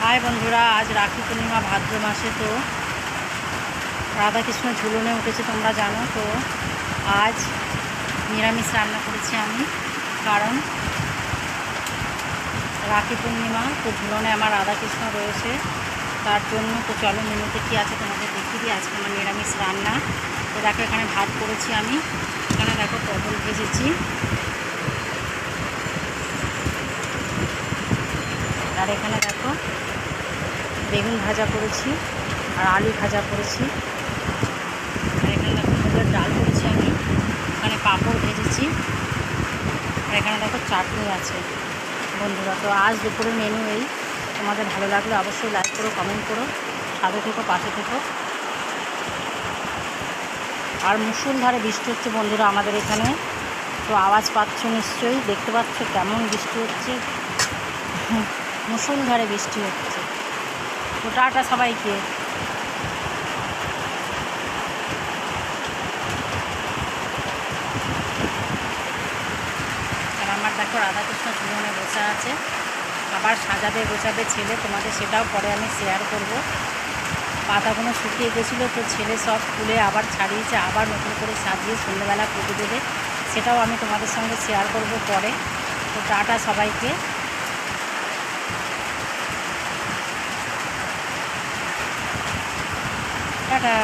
High বন্ধুরা, আজ রাখি পূর্ণিমা ভাদ্র মাসে। তো রাধাকৃষ্ণ ঝুলনে উঠেছে তোমরা জানো। তো আজ নিরামিষ রান্না করেছি আমি, কারণ রাখি পূর্ণিমা। তো ঝুলনে আমার রাধাকৃষ্ণ রয়েছে, তার জন্য। তো চলো মেনুতে কী আছে তোমাদের দেখিয়ে দিই। আজকে আমার নিরামিষ রান্না। তো দেখো এখানে ভাত করেছি আমি, এখানে দেখো পটল ভেজেছি, আর এখানে দেখো বেগুন ভাজা করেছি, আর আলু ভাজা করেছি, আর এখানে দেখো মুগের ডাল করেছি আমি, এখানে পাঁপড় ভেজেছি, আর এখানে দেখো চাটনি আছে বন্ধুরা। তো আজ দুপুরের মেনু এই। তোমাদের ভালো লাগলে অবশ্যই লাইক করো, কমেন্ট করো, সাথে থেকো, পাশে থেকো। আর মুষলধারে বৃষ্টি হচ্ছে বন্ধুরা আমাদের এখানে। তো আওয়াজ পাচ্ছ নিশ্চয়ই, দেখতে পাচ্ছ কেমন বৃষ্টি হচ্ছে। মুষলধারে বৃষ্টি হচ্ছে। তো টাটা সবাইকে। আর আমার দেখো রাধাকৃষ্ণ ঝুলনে বসে আছে, আবার সাজাবে গোছাবে ছেলে, তোমাদের সেটাও পরে আমি শেয়ার করব। পাতাগুলো শুকিয়ে গেছিলো, তো ছেলে সব তুলে আবার ছাড়িয়েছে, আবার নতুন করে সাজিয়ে সন্ধ্যেবেলা পুজো দেবে, সেটাও আমি তোমাদের সঙ্গে শেয়ার করব পরে। তো টাটা সবাইকে। টাটা।